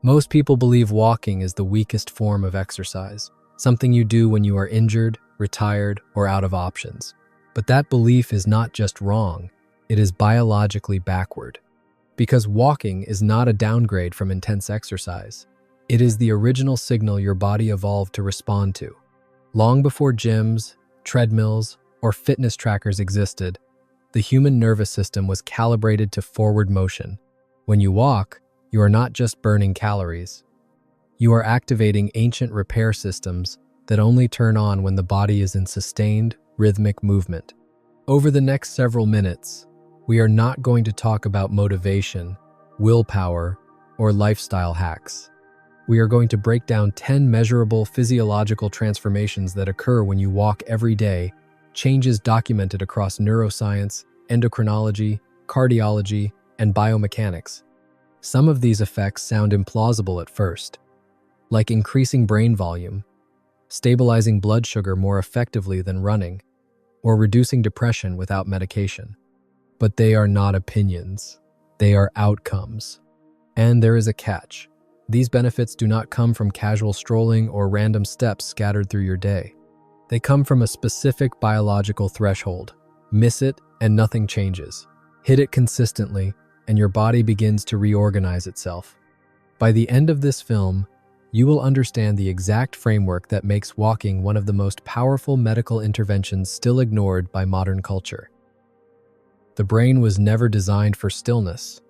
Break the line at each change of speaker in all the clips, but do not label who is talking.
Most people believe walking is the weakest form of exercise, something you do when you are injured, retired, or out of options. But that belief is not just wrong, it is biologically backward. Because walking is not a downgrade from intense exercise. It is the original signal your body evolved to respond to. Long before gyms, treadmills, or fitness trackers existed, the human nervous system was calibrated to forward motion. When you walk, you are not just burning calories. You are activating ancient repair systems that only turn on when the body is in sustained, rhythmic movement. Over the next several minutes, we are not going to talk about motivation, willpower, or lifestyle hacks. We are going to break down 10 measurable physiological transformations that occur when you walk every day, changes documented across neuroscience, endocrinology, cardiology, and biomechanics. Some of these effects sound implausible at first, like increasing brain volume, stabilizing blood sugar more effectively than running, or reducing depression without medication. But they are not opinions. They are outcomes. And there is a catch. These benefits do not come from casual strolling or random steps scattered through your day. They come from a specific biological threshold. Miss it, and nothing changes. Hit it consistently, and your body begins to reorganize itself. By the end of this film, you will understand the exact framework that makes walking one of the most powerful medical interventions still ignored by modern culture. The brain was never designed for stillness.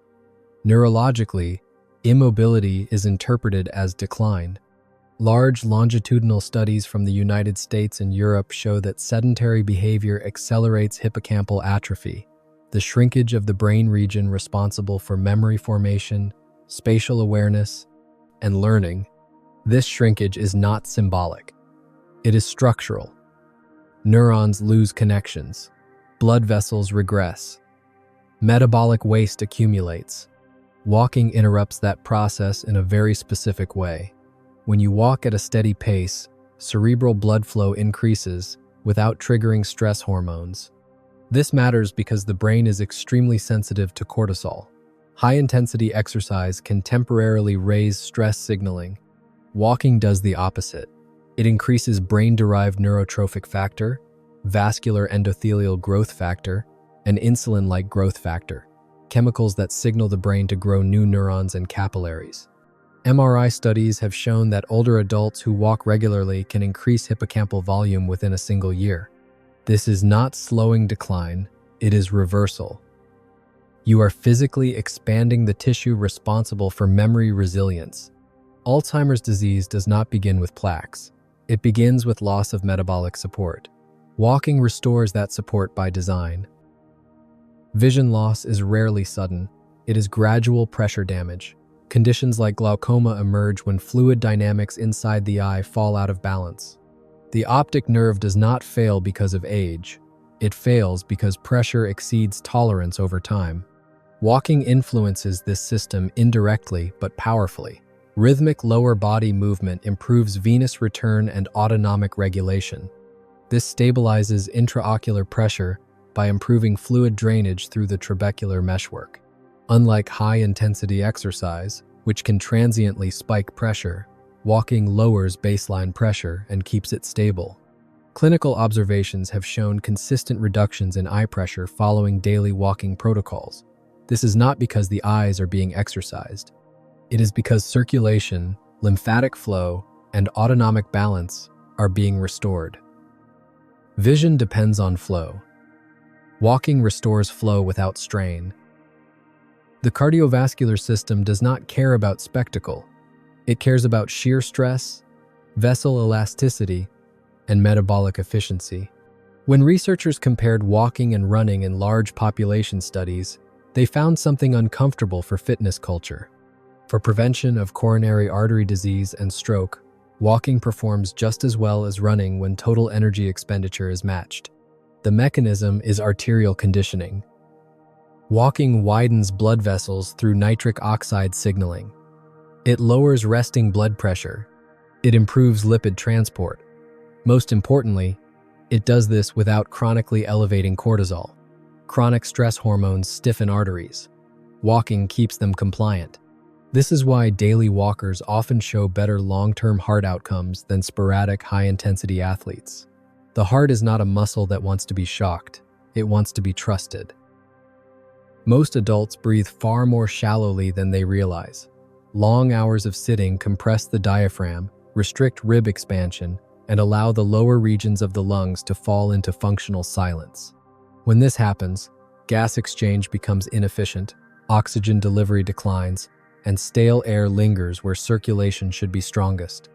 Neurologically, immobility is interpreted as decline. Large longitudinal studies from the United States and Europe show that sedentary behavior accelerates hippocampal atrophy, the shrinkage of the brain region responsible for memory formation, spatial awareness, and learning. This shrinkage is not symbolic. It is structural. Neurons lose connections. Blood vessels regress. Metabolic waste accumulates. Walking interrupts that process in a very specific way. When you walk at a steady pace, cerebral blood flow increases without triggering stress hormones. This matters because the brain is extremely sensitive to cortisol. High-intensity exercise can temporarily raise stress signaling. Walking does the opposite. It increases brain-derived neurotrophic factor, vascular endothelial growth factor, and insulin-like growth factor, chemicals that signal the brain to grow new neurons and capillaries. MRI studies have shown that older adults who walk regularly can increase hippocampal volume within a single year. This is not slowing decline, it is reversal. You are physically expanding the tissue responsible for memory resilience. Alzheimer's disease does not begin with plaques. It begins with loss of metabolic support. Walking restores that support by design. Vision loss is rarely sudden. It is gradual pressure damage. Conditions like glaucoma emerge when fluid dynamics inside the eye fall out of balance. The optic nerve does not fail because of age. It fails because pressure exceeds tolerance over time. Walking influences this system indirectly but powerfully. Rhythmic lower body movement improves venous return and autonomic regulation. This stabilizes intraocular pressure by improving fluid drainage through the trabecular meshwork. Unlike high-intensity exercise, which can transiently spike pressure, walking lowers baseline pressure and keeps it stable. Clinical observations have shown consistent reductions in eye pressure following daily walking protocols. This is not because the eyes are being exercised. It is because circulation, lymphatic flow, and autonomic balance are being restored. Vision depends on flow. Walking restores flow without strain. The cardiovascular system does not care about spectacle. It cares about shear stress, vessel elasticity, and metabolic efficiency. When researchers compared walking and running in large population studies, they found something uncomfortable for fitness culture. For prevention of coronary artery disease and stroke, walking performs just as well as running when total energy expenditure is matched. The mechanism is arterial conditioning. Walking widens blood vessels through nitric oxide signaling. It lowers resting blood pressure. It improves lipid transport. Most importantly, it does this without chronically elevating cortisol. Chronic stress hormones stiffen arteries. Walking keeps them compliant. This is why daily walkers often show better long-term heart outcomes than sporadic high-intensity athletes. The heart is not a muscle that wants to be shocked, it wants to be trusted. Most adults breathe far more shallowly than they realize. Long hours of sitting compress the diaphragm, restrict rib expansion, and allow the lower regions of the lungs to fall into functional silence. When this happens, gas exchange becomes inefficient, oxygen delivery declines, and stale air lingers where circulation should be strongest.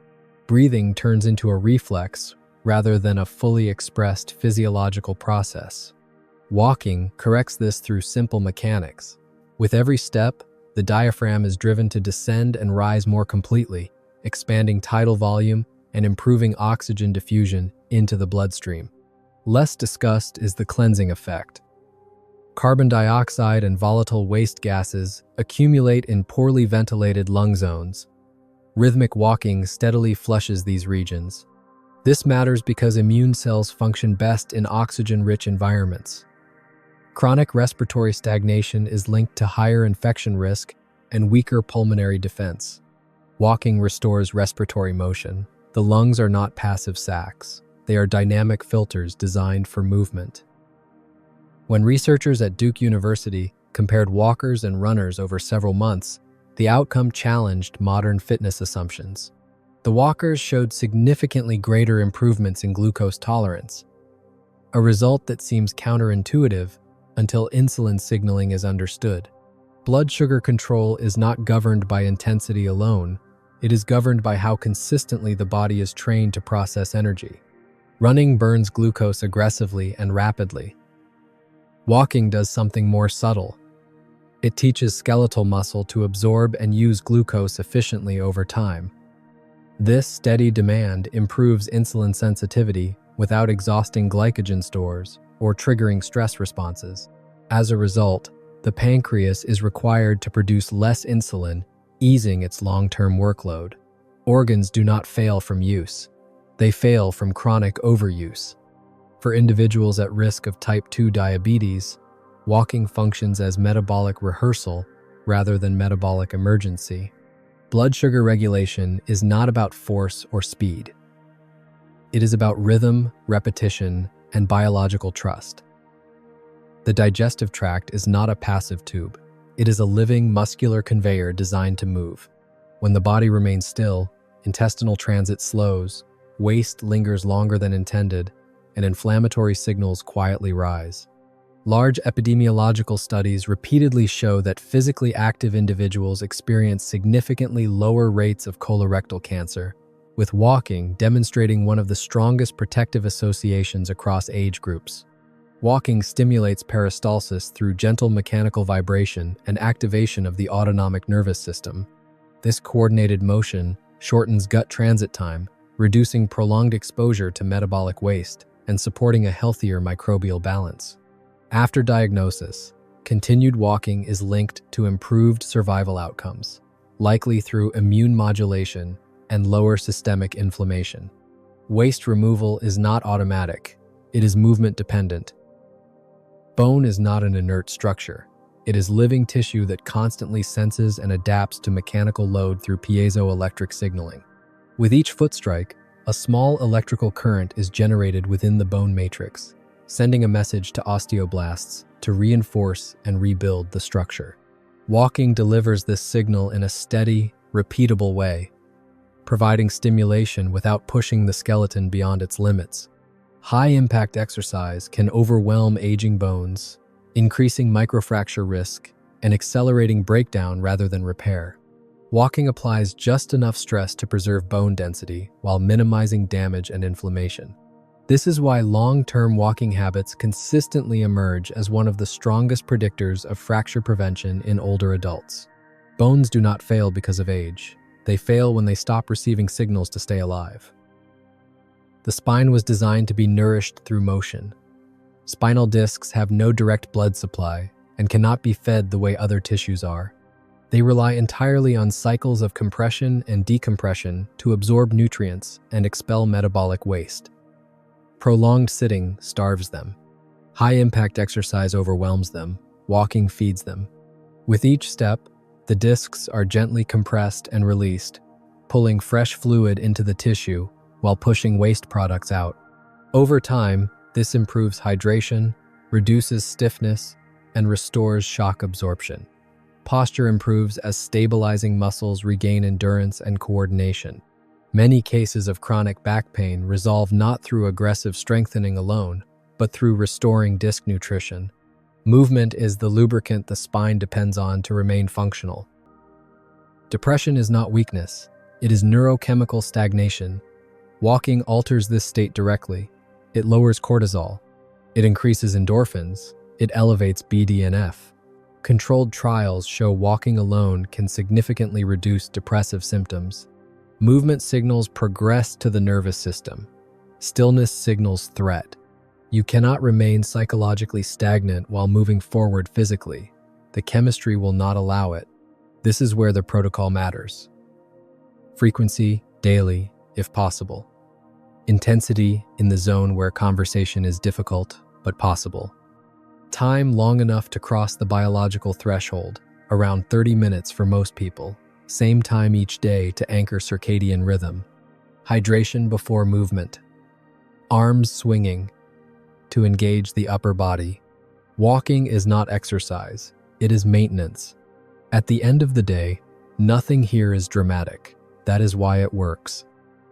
Breathing turns into a reflex rather than a fully expressed physiological process. Walking corrects this through simple mechanics. With every step, the diaphragm is driven to descend and rise more completely, expanding tidal volume and improving oxygen diffusion into the bloodstream. Less discussed is the cleansing effect. Carbon dioxide and volatile waste gases accumulate in poorly ventilated lung zones. Rhythmic walking steadily flushes these regions. This matters because immune cells function best in oxygen-rich environments. Chronic respiratory stagnation is linked to higher infection risk and weaker pulmonary defense. Walking restores respiratory motion. The lungs are not passive sacs. They are dynamic filters designed for movement. When researchers at Duke University compared walkers and runners over several months, the outcome challenged modern fitness assumptions. The walkers showed significantly greater improvements in glucose tolerance, a result that seems counterintuitive until insulin signaling is understood. Blood sugar control is not governed by intensity alone, it is governed by how consistently the body is trained to process energy. Running burns glucose aggressively and rapidly. Walking does something more subtle. It teaches skeletal muscle to absorb and use glucose efficiently over time. This steady demand improves insulin sensitivity without exhausting glycogen stores or triggering stress responses. As a result, the pancreas is required to produce less insulin, easing its long-term workload. Organs do not fail from use. They fail from chronic overuse. For individuals at risk of type 2 diabetes, walking functions as metabolic rehearsal rather than metabolic emergency. Blood sugar regulation is not about force or speed. It is about rhythm, repetition, and biological trust. The digestive tract is not a passive tube. It is a living, muscular conveyor designed to move. When the body remains still, intestinal transit slows, waste lingers longer than intended, and inflammatory signals quietly rise. Large epidemiological studies repeatedly show that physically active individuals experience significantly lower rates of colorectal cancer, with walking demonstrating one of the strongest protective associations across age groups. Walking stimulates peristalsis through gentle mechanical vibration and activation of the autonomic nervous system. This coordinated motion shortens gut transit time, reducing prolonged exposure to metabolic waste and supporting a healthier microbial balance. After diagnosis, continued walking is linked to improved survival outcomes, likely through immune modulation and lower systemic inflammation. Waste removal is not automatic, it is movement dependent. Bone is not an inert structure. It is living tissue that constantly senses and adapts to mechanical load through piezoelectric signaling. With each foot strike, a small electrical current is generated within the bone matrix, sending a message to osteoblasts to reinforce and rebuild the structure. Walking delivers this signal in a steady, repeatable way, providing stimulation without pushing the skeleton beyond its limits. High-impact exercise can overwhelm aging bones, increasing microfracture risk and accelerating breakdown rather than repair. Walking applies just enough stress to preserve bone density while minimizing damage and inflammation. This is why long-term walking habits consistently emerge as one of the strongest predictors of fracture prevention in older adults. Bones do not fail because of age. They fail when they stop receiving signals to stay alive. The spine was designed to be nourished through motion. Spinal discs have no direct blood supply and cannot be fed the way other tissues are. They rely entirely on cycles of compression and decompression to absorb nutrients and expel metabolic waste. Prolonged sitting starves them. High-impact exercise overwhelms them. Walking feeds them. With each step, The discs are gently compressed and released, pulling fresh fluid into the tissue while pushing waste products out. Over time, this improves hydration, reduces stiffness, and restores shock absorption. Posture improves as stabilizing muscles regain endurance and coordination. Many cases of chronic back pain resolve not through aggressive strengthening alone, but through restoring disc nutrition. Movement is the lubricant the spine depends on to remain functional. Depression is not weakness, it is neurochemical stagnation. Walking alters this state directly. It lowers cortisol. It increases endorphins. It elevates BDNF. Controlled trials show walking alone can significantly reduce depressive symptoms. Movement signals progress to the nervous system. Stillness signals threat. You cannot remain psychologically stagnant while moving forward physically. The chemistry will not allow it. This is where the protocol matters. Frequency, daily, if possible. Intensity, in the zone where conversation is difficult but possible. Time long enough to cross the biological threshold, around 30 minutes for most people. Same time each day to anchor circadian rhythm. Hydration before movement. Arms swinging to engage the upper body. Walking is not exercise, it is maintenance. At the end of the day, nothing here is dramatic. That is why it works.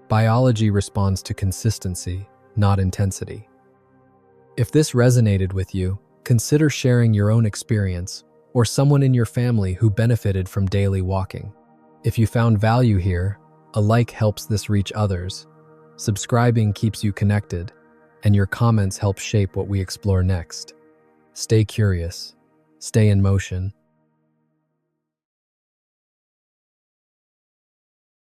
Biology responds to consistency, not intensity. If this resonated with you, consider sharing your own experience or someone in your family who benefited from daily walking. If you found value here, a like helps this reach others. Subscribing keeps you connected, and your comments help shape what we explore next. Stay curious, stay in motion,